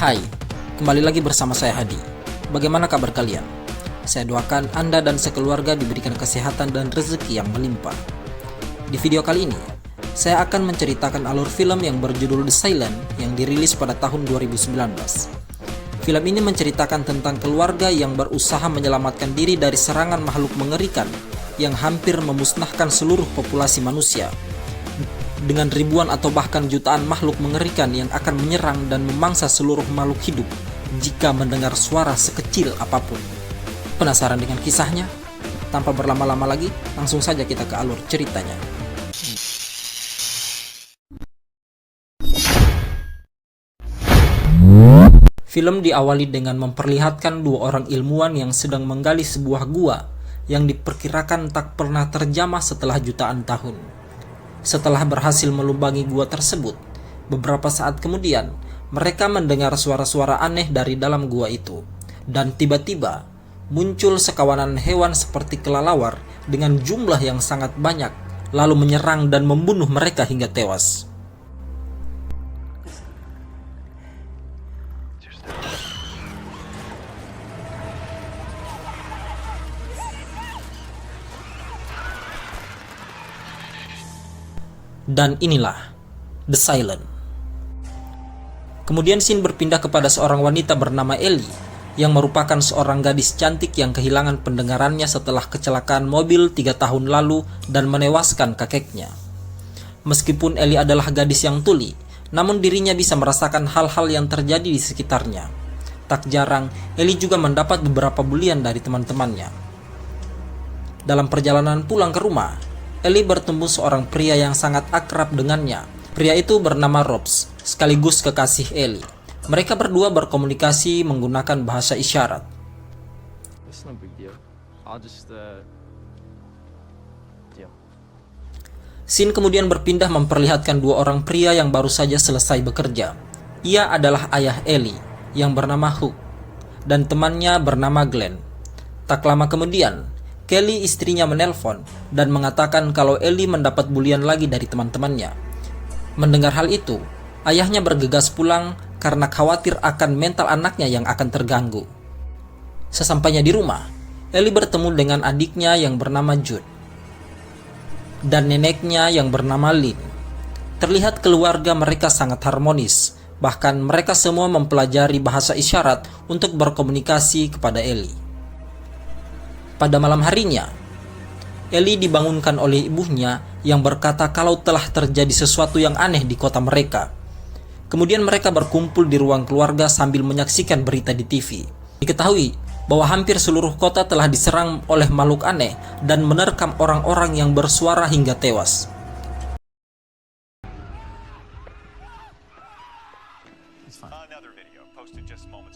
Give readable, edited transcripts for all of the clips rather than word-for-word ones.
Hai, kembali lagi bersama saya Hadi. Bagaimana kabar kalian? Saya doakan Anda dan sekeluarga diberikan kesehatan dan rezeki yang melimpah. Di video kali ini, saya akan menceritakan alur film yang berjudul The Silent yang dirilis pada tahun 2019. Film ini menceritakan tentang keluarga yang berusaha menyelamatkan diri dari serangan makhluk mengerikan yang hampir memusnahkan seluruh populasi manusia, dengan ribuan atau bahkan jutaan makhluk mengerikan yang akan menyerang dan memangsa seluruh makhluk hidup jika mendengar suara sekecil apapun. Penasaran dengan kisahnya? Tanpa berlama-lama lagi, langsung saja kita ke alur ceritanya. Film diawali dengan memperlihatkan dua orang ilmuwan yang sedang menggali sebuah gua yang diperkirakan tak pernah terjamah setelah jutaan tahun. Setelah berhasil melubangi gua tersebut, beberapa saat kemudian, mereka mendengar suara-suara aneh dari dalam gua itu. Dan tiba-tiba, muncul sekawanan hewan seperti kelelawar dengan jumlah yang sangat banyak, lalu menyerang dan membunuh mereka hingga tewas. Dan inilah The Silent. Kemudian scene berpindah kepada seorang wanita bernama Ellie yang merupakan seorang gadis cantik yang kehilangan pendengarannya setelah kecelakaan mobil 3 tahun lalu dan menewaskan kakeknya. Meskipun Ellie adalah gadis yang tuli, namun dirinya bisa merasakan hal-hal yang terjadi di sekitarnya. Tak jarang, Ellie juga mendapat beberapa bulian dari teman-temannya. Dalam perjalanan pulang ke rumah, Ellie bertemu seorang pria yang sangat akrab dengannya. Pria itu bernama Robs, sekaligus kekasih Ellie. Mereka berdua berkomunikasi menggunakan bahasa isyarat. Scene kemudian berpindah memperlihatkan dua orang pria yang baru saja selesai bekerja. Ia adalah ayah Ellie, yang bernama Hugh, dan temannya bernama Glenn. Tak lama kemudian, Kelly istrinya menelpon dan mengatakan kalau Ellie mendapat bulian lagi dari teman-temannya. Mendengar hal itu, ayahnya bergegas pulang karena khawatir akan mental anaknya yang akan terganggu. Sesampainya di rumah, Ellie bertemu dengan adiknya yang bernama Jude dan neneknya yang bernama Lynn. Terlihat keluarga mereka sangat harmonis, bahkan mereka semua mempelajari bahasa isyarat untuk berkomunikasi kepada Ellie. Pada malam harinya, Ellie dibangunkan oleh ibunya yang berkata kalau telah terjadi sesuatu yang aneh di kota mereka. Kemudian mereka berkumpul di ruang keluarga sambil menyaksikan berita di TV. Diketahui bahwa hampir seluruh kota telah diserang oleh makhluk aneh dan menerkam orang-orang yang bersuara hingga tewas.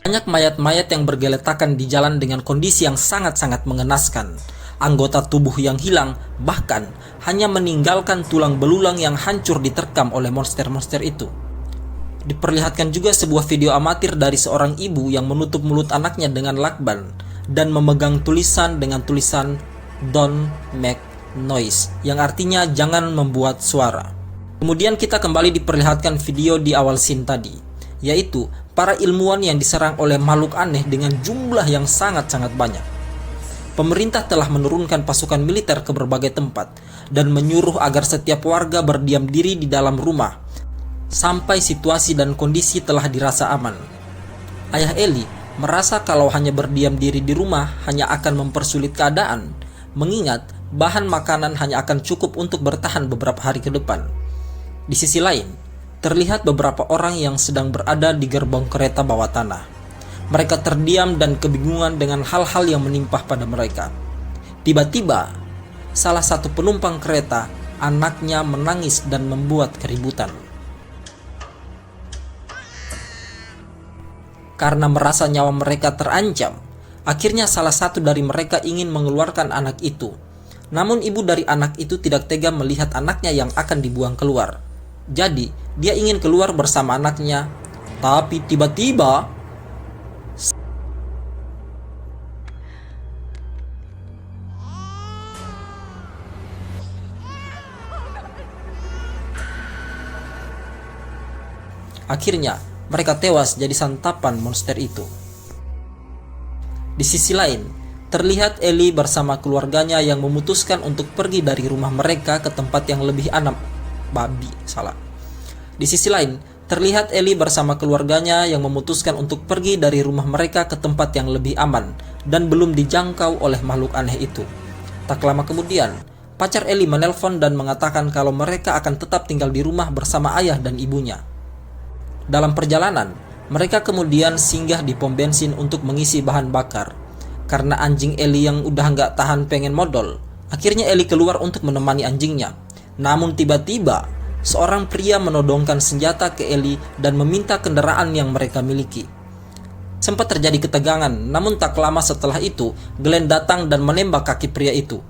Banyak mayat-mayat yang bergeletakan di jalan dengan kondisi yang sangat-sangat mengenaskan. Anggota tubuh yang hilang, bahkan hanya meninggalkan tulang belulang yang hancur diterkam oleh monster-monster itu. Diperlihatkan juga sebuah video amatir dari seorang ibu yang menutup mulut anaknya dengan lakban dan memegang tulisan dengan tulisan "Don't make noise", yang artinya jangan membuat suara. Kemudian kita kembali diperlihatkan video di awal scene tadi, yaitu para ilmuwan yang diserang oleh makhluk aneh dengan jumlah yang sangat-sangat banyak. Pemerintah telah menurunkan pasukan militer ke berbagai tempat dan menyuruh agar setiap warga berdiam diri di dalam rumah sampai situasi dan kondisi telah dirasa aman. Ayah Ellie merasa kalau hanya berdiam diri di rumah hanya akan mempersulit keadaan, mengingat bahan makanan hanya akan cukup untuk bertahan beberapa hari ke depan. Di sisi lain, terlihat beberapa orang yang sedang berada di gerbong kereta bawah tanah. Mereka terdiam dan kebingungan dengan hal-hal yang menimpa pada mereka. Tiba-tiba, salah satu penumpang kereta, anaknya menangis dan membuat keributan. Karena merasa nyawa mereka terancam, akhirnya salah satu dari mereka ingin mengeluarkan anak itu. Namun ibu dari anak itu tidak tega melihat anaknya yang akan dibuang keluar. Jadi, dia ingin keluar bersama anaknya, tapi tiba-tiba akhirnya mereka tewas jadi santapan monster itu. Di sisi lain, terlihat Ellie bersama keluarganya yang memutuskan untuk pergi dari rumah mereka ke tempat yang lebih Di sisi lain, terlihat Ellie bersama keluarganya yang memutuskan untuk pergi dari rumah mereka ke tempat yang lebih aman dan belum dijangkau oleh makhluk aneh itu. Tak lama kemudian, pacar Ellie menelpon dan mengatakan kalau mereka akan tetap tinggal di rumah bersama ayah dan ibunya. Dalam perjalanan, mereka kemudian singgah di pom bensin untuk mengisi bahan bakar. Karena anjing Ellie yang udah nggak tahan pengen modal, akhirnya Ellie keluar untuk menemani anjingnya. Namun tiba-tiba, seorang pria menodongkan senjata ke Ellie dan meminta kendaraan yang mereka miliki. Sempat terjadi ketegangan, namun tak lama setelah itu, Glenn datang dan menembak kaki pria itu.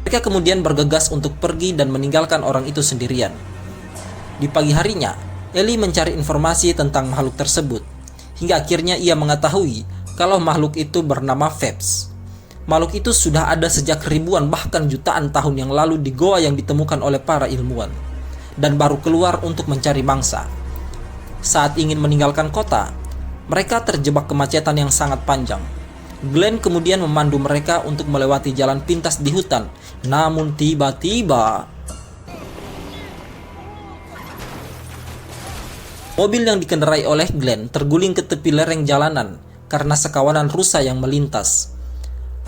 Mereka kemudian bergegas untuk pergi dan meninggalkan orang itu sendirian. Di pagi harinya, Ellie mencari informasi tentang makhluk tersebut, hingga akhirnya ia mengetahui kalau makhluk itu bernama Phelps. Makhluk itu sudah ada sejak ribuan bahkan jutaan tahun yang lalu di goa yang ditemukan oleh para ilmuwan, dan baru keluar untuk mencari mangsa. Saat ingin meninggalkan kota, mereka terjebak kemacetan yang sangat panjang. Glenn kemudian memandu mereka untuk melewati jalan pintas di hutan, namun tiba-tiba mobil yang dikendarai oleh Glenn terguling ke tepi lereng jalanan karena sekawanan rusa yang melintas.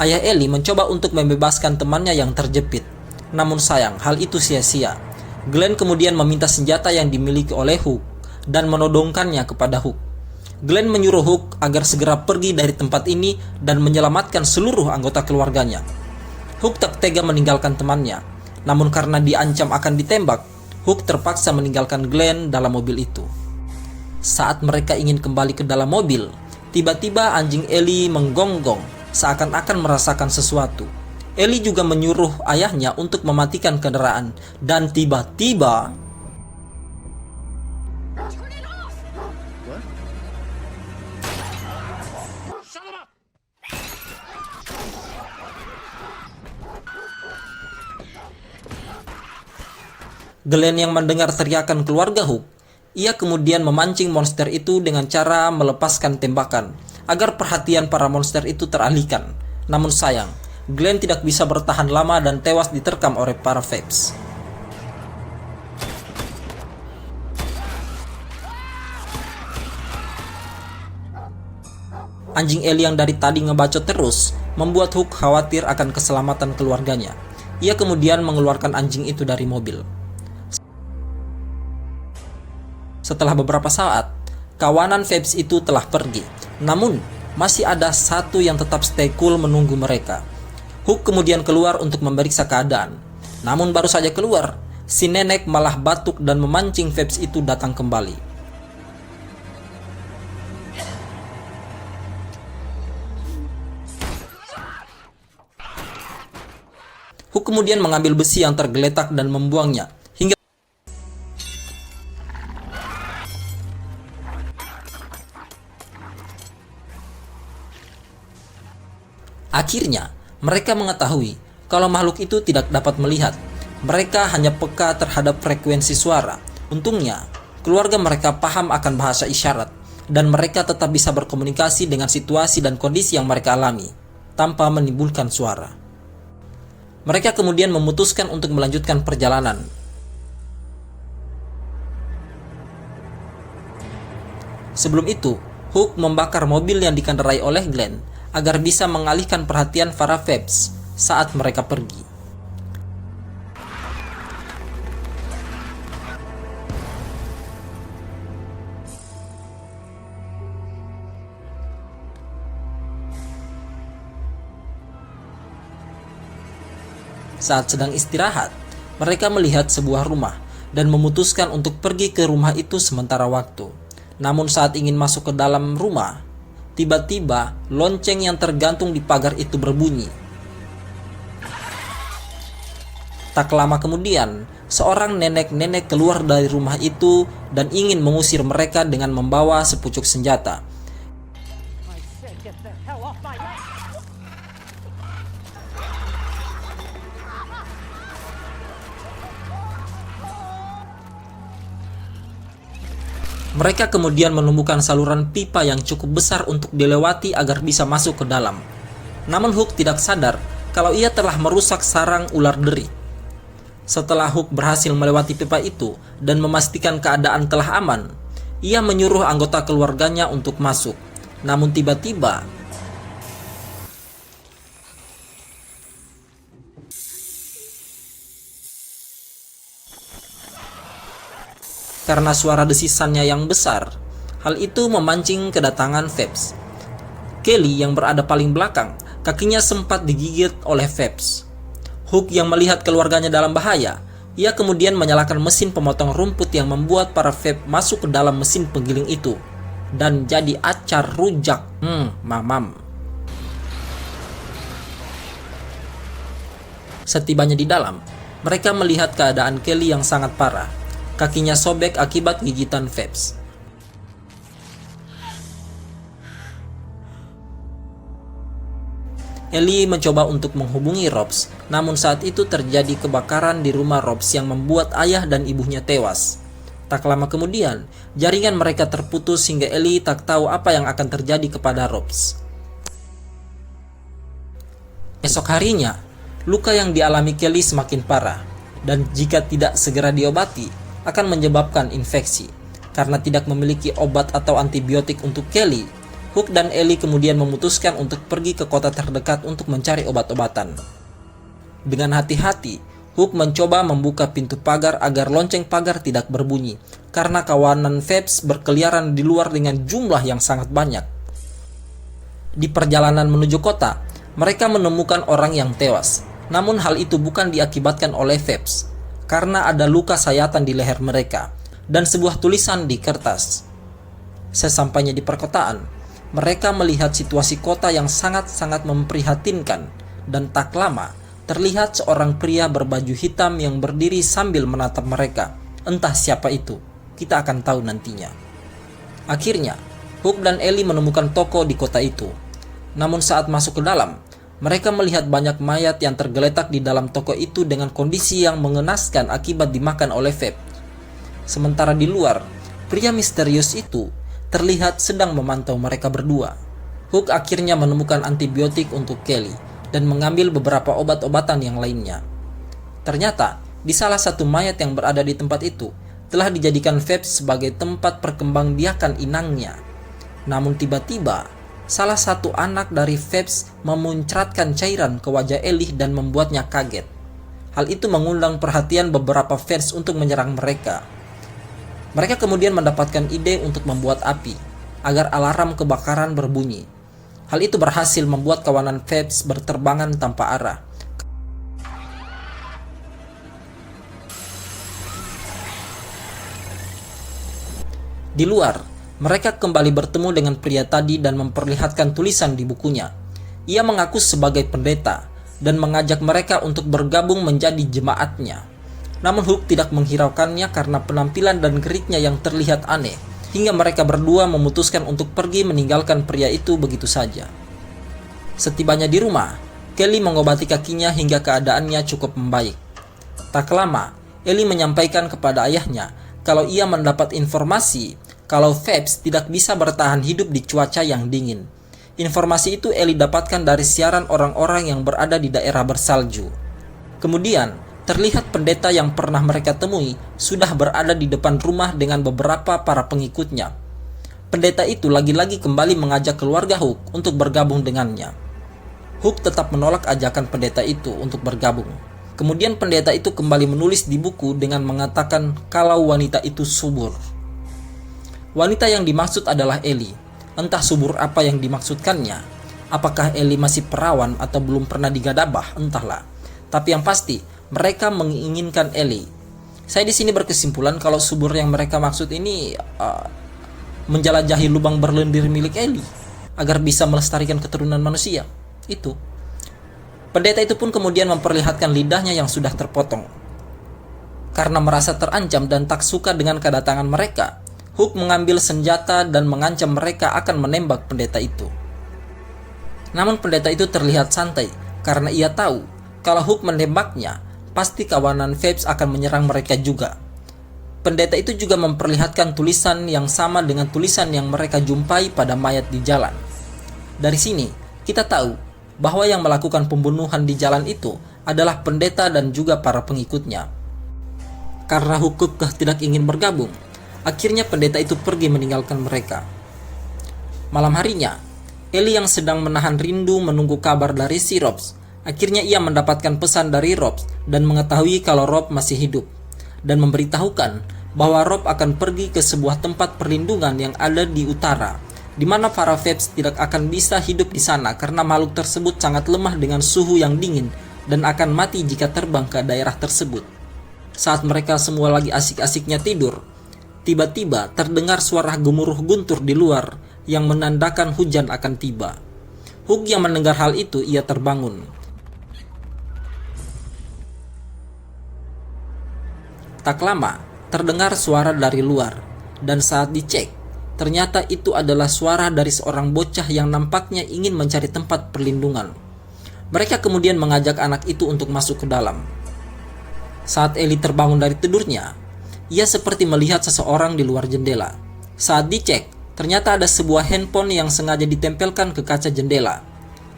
Ayah Ellie mencoba untuk membebaskan temannya yang terjepit, namun sayang hal itu sia-sia. Glenn kemudian meminta senjata yang dimiliki oleh Hook dan menodongkannya kepada Hook. Glenn menyuruh Hook agar segera pergi dari tempat ini dan menyelamatkan seluruh anggota keluarganya. Hook tak tega meninggalkan temannya, namun karena diancam akan ditembak, Hook terpaksa meninggalkan Glenn dalam mobil itu. Saat mereka ingin kembali ke dalam mobil, tiba-tiba anjing Ellie menggonggong seakan-akan merasakan sesuatu. Ellie juga menyuruh ayahnya untuk mematikan kendaraan, dan tiba-tiba Glenn yang mendengar teriakan keluarga Hook, ia kemudian memancing monster itu dengan cara melepaskan tembakan agar perhatian para monster itu teralihkan. Namun sayang, Glenn tidak bisa bertahan lama dan tewas diterkam oleh para Phelps. Anjing Ellie yang dari tadi ngebacot terus membuat Hook khawatir akan keselamatan keluarganya. Ia kemudian mengeluarkan anjing itu dari mobil. Setelah beberapa saat, kawanan Phelps itu telah pergi. Namun, masih ada satu yang tetap stay cool menunggu mereka. Hook kemudian keluar untuk memeriksa keadaan. Namun baru saja keluar, si nenek malah batuk dan memancing Phelps itu datang kembali. Hook kemudian mengambil besi yang tergeletak dan membuangnya. Akhirnya, mereka mengetahui kalau makhluk itu tidak dapat melihat. Mereka hanya peka terhadap frekuensi suara. Untungnya, keluarga mereka paham akan bahasa isyarat, dan mereka tetap bisa berkomunikasi dengan situasi dan kondisi yang mereka alami, tanpa menimbulkan suara. Mereka kemudian memutuskan untuk melanjutkan perjalanan. Sebelum itu, Hook membakar mobil yang dikendarai oleh Glenn agar bisa mengalihkan perhatian para Phelps saat mereka pergi. Saat sedang istirahat, mereka melihat sebuah rumah dan memutuskan untuk pergi ke rumah itu sementara waktu. Namun saat ingin masuk ke dalam rumah, tiba-tiba lonceng yang tergantung di pagar itu berbunyi. Tak lama kemudian, seorang nenek-nenek keluar dari rumah itu dan ingin mengusir mereka dengan membawa sepucuk senjata. Mereka kemudian menemukan saluran pipa yang cukup besar untuk dilewati agar bisa masuk ke dalam. Namun Hook tidak sadar kalau ia telah merusak sarang ular deri. Setelah Hook berhasil melewati pipa itu dan memastikan keadaan telah aman, ia menyuruh anggota keluarganya untuk masuk. Namun tiba-tiba, karena suara desisannya yang besar, hal itu memancing kedatangan Phelps. Kelly yang berada paling belakang, kakinya sempat digigit oleh Phelps. Hook yang melihat keluarganya dalam bahaya, ia kemudian menyalakan mesin pemotong rumput yang membuat para Phelps masuk ke dalam mesin penggiling itu dan jadi acar rujak. Mamam. Setibanya di dalam, mereka melihat keadaan Kelly yang sangat parah. Kakinya sobek akibat gigitan Phelps. Ellie mencoba untuk menghubungi Robs, namun saat itu terjadi kebakaran di rumah Robs yang membuat ayah dan ibunya tewas. Tak lama kemudian, jaringan mereka terputus hingga Ellie tak tahu apa yang akan terjadi kepada Robs. Esok harinya, luka yang dialami Kelly semakin parah, dan jika tidak segera diobati, akan menyebabkan infeksi. Karena tidak memiliki obat atau antibiotik untuk Kelly, Hook dan Ellie kemudian memutuskan untuk pergi ke kota terdekat untuk mencari obat-obatan. Dengan hati-hati, Hook mencoba membuka pintu pagar agar lonceng pagar tidak berbunyi, karena kawanan Phelps berkeliaran di luar dengan jumlah yang sangat banyak. Di perjalanan menuju kota, mereka menemukan orang yang tewas. Namun hal itu bukan diakibatkan oleh Phelps, karena ada luka sayatan di leher mereka dan sebuah tulisan di kertas. Sesampainya di perkotaan, mereka melihat situasi kota yang sangat-sangat memprihatinkan, dan tak lama terlihat seorang pria berbaju hitam yang berdiri sambil menatap mereka. Entah siapa itu, kita akan tahu nantinya. Akhirnya, Hook dan Ellie menemukan toko di kota itu. Namun saat masuk ke dalam, mereka melihat banyak mayat yang tergeletak di dalam toko itu dengan kondisi yang mengenaskan akibat dimakan oleh Phelps. Sementara di luar, pria misterius itu terlihat sedang memantau mereka berdua. Hook akhirnya menemukan antibiotik untuk Kelly dan mengambil beberapa obat-obatan yang lainnya. Ternyata, di salah satu mayat yang berada di tempat itu telah dijadikan Phelps sebagai tempat perkembangbiakan inangnya. Namun tiba-tiba, salah satu anak dari Phelps memuncratkan cairan ke wajah Ellie dan membuatnya kaget. Hal itu mengundang perhatian beberapa fans untuk menyerang mereka. Mereka kemudian mendapatkan ide untuk membuat api, agar alarm kebakaran berbunyi. Hal itu berhasil membuat kawanan Phelps berterbangan tanpa arah. Di luar, mereka kembali bertemu dengan pria tadi dan memperlihatkan tulisan di bukunya. Ia mengaku sebagai pendeta dan mengajak mereka untuk bergabung menjadi jemaatnya. Namun Hook tidak menghiraukannya karena penampilan dan geritnya yang terlihat aneh, hingga mereka berdua memutuskan untuk pergi meninggalkan pria itu begitu saja. Setibanya di rumah, Kelly mengobati kakinya hingga keadaannya cukup membaik. Tak lama, Ellie menyampaikan kepada ayahnya kalau ia mendapat informasi kalau Phelps tidak bisa bertahan hidup di cuaca yang dingin. Informasi itu Ellie dapatkan dari siaran orang-orang yang berada di daerah bersalju. Kemudian, terlihat pendeta yang pernah mereka temui sudah berada di depan rumah dengan beberapa para pengikutnya. Pendeta itu lagi-lagi kembali mengajak keluarga Hook untuk bergabung dengannya. Hook tetap menolak ajakan pendeta itu untuk bergabung. Kemudian pendeta itu kembali menulis di buku dengan mengatakan kalau wanita itu subur. Wanita yang dimaksud adalah Ellie. Entah subur apa yang dimaksudkannya. Apakah Ellie masih perawan atau belum pernah digadabah, entahlah. Tapi yang pasti, mereka menginginkan Ellie. Saya di sini berkesimpulan kalau subur yang mereka maksud ini menjelajahi lubang berlendir milik Ellie agar bisa melestarikan keturunan manusia. Itu. Pendeta itu pun kemudian memperlihatkan lidahnya yang sudah terpotong. Karena merasa terancam dan tak suka dengan kedatangan mereka, Hook mengambil senjata dan mengancam mereka akan menembak pendeta itu. Namun pendeta itu terlihat santai karena ia tahu kalau Hook menembaknya, pasti kawanan Phelps akan menyerang mereka juga. Pendeta itu juga memperlihatkan tulisan yang sama dengan tulisan yang mereka jumpai pada mayat di jalan. Dari sini, kita tahu bahwa yang melakukan pembunuhan di jalan itu adalah pendeta dan juga para pengikutnya. Karena Hukuk tidak ingin bergabung, akhirnya pendeta itu pergi meninggalkan mereka. Malam harinya, Ellie yang sedang menahan rindu menunggu kabar dari si Robs, akhirnya ia mendapatkan pesan dari Robs dan mengetahui kalau Rob masih hidup, dan memberitahukan bahwa Rob akan pergi ke sebuah tempat perlindungan yang ada di utara, di mana para Phelps tidak akan bisa hidup di sana karena makhluk tersebut sangat lemah dengan suhu yang dingin dan akan mati jika terbang ke daerah tersebut. Saat mereka semua lagi asik-asiknya tidur, tiba-tiba terdengar suara gemuruh guntur di luar yang menandakan hujan akan tiba. Hugh yang mendengar hal itu, ia terbangun. Tak lama, terdengar suara dari luar, dan saat dicek, ternyata itu adalah suara dari seorang bocah yang nampaknya ingin mencari tempat perlindungan. Mereka kemudian mengajak anak itu untuk masuk ke dalam. Saat Ellie terbangun dari tidurnya, ia seperti melihat seseorang di luar jendela. Saat dicek, ternyata ada sebuah handphone yang sengaja ditempelkan ke kaca jendela.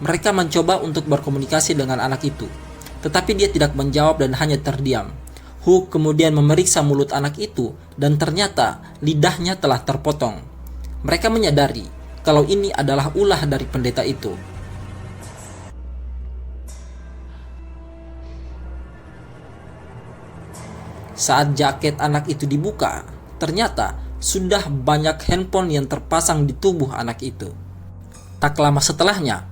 Mereka mencoba untuk berkomunikasi dengan anak itu, tetapi dia tidak menjawab dan hanya terdiam. Hugh kemudian memeriksa mulut anak itu dan ternyata lidahnya telah terpotong. Mereka menyadari kalau ini adalah ulah dari pendeta itu. Saat jaket anak itu dibuka, ternyata sudah banyak handphone yang terpasang di tubuh anak itu. Tak lama setelahnya,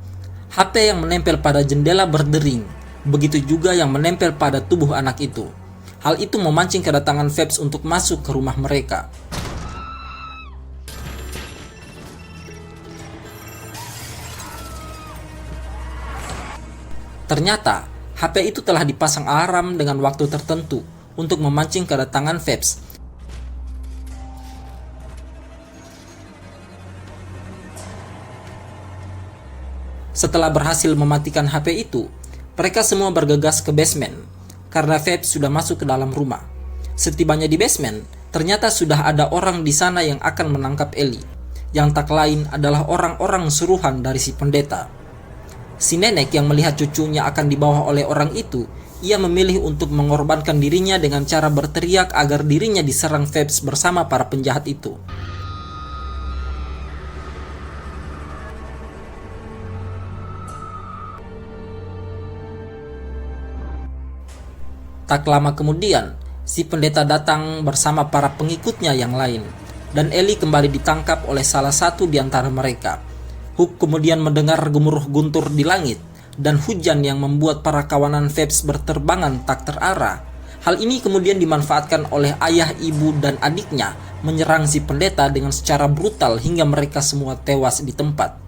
HP yang menempel pada jendela berdering, begitu juga yang menempel pada tubuh anak itu. Hal itu memancing kedatangan Phelps untuk masuk ke rumah mereka. Ternyata, HP itu telah dipasang alarm dengan waktu tertentu untuk memancing kedatangan Phelps. Setelah berhasil mematikan HP itu, mereka semua bergegas ke basement, karena Phelps sudah masuk ke dalam rumah. Setibanya di basement, ternyata sudah ada orang di sana yang akan menangkap Ellie, yang tak lain adalah orang-orang suruhan dari si pendeta. Si nenek yang melihat cucunya akan dibawa oleh orang itu, ia memilih untuk mengorbankan dirinya dengan cara berteriak agar dirinya diserang Phelps bersama para penjahat itu. Tak lama kemudian, si pendeta datang bersama para pengikutnya yang lain, dan Ellie kembali ditangkap oleh salah satu di antara mereka. Hugh kemudian mendengar gemuruh guntur di langit, dan hujan yang membuat para kawanan Phelps berterbangan tak terarah. Hal ini kemudian dimanfaatkan oleh ayah, ibu, dan adiknya menyerang si pendeta dengan secara brutal hingga mereka semua tewas di tempat.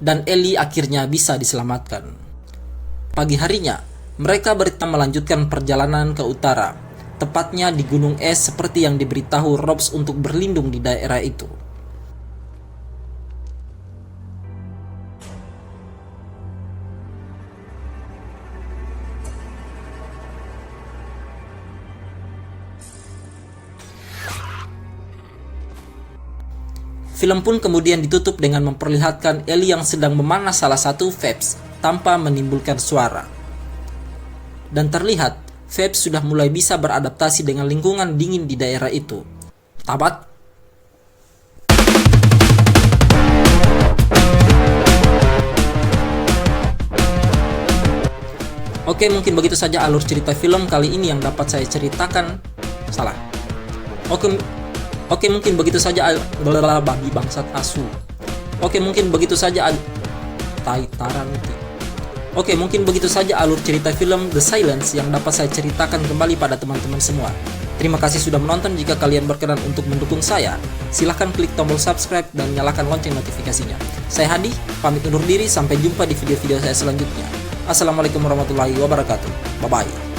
Dan Ellie akhirnya bisa diselamatkan. Pagi harinya, mereka melanjutkan perjalanan ke utara, tepatnya di gunung es seperti yang diberitahu Robs untuk berlindung di daerah itu. Film pun kemudian ditutup dengan memperlihatkan Ellie yang sedang memanah salah satu Phelps tanpa menimbulkan suara. Dan terlihat Phelps sudah mulai bisa beradaptasi dengan lingkungan dingin di daerah itu. Tabat. Oke, mungkin begitu saja alur cerita film kali ini yang dapat saya ceritakan. Salah. Oke, mungkin begitu saja babi bangsat asu. Oke, mungkin begitu saja Oke, mungkin begitu saja alur cerita film The Silence yang dapat saya ceritakan kembali pada teman-teman semua. Terima kasih sudah menonton. Jika kalian berkenan untuk mendukung saya, silahkan klik tombol subscribe dan nyalakan lonceng notifikasinya. Saya Hadi, pamit undur diri. Sampai jumpa di video-video saya selanjutnya. Assalamualaikum warahmatullahi wabarakatuh. Bye-bye.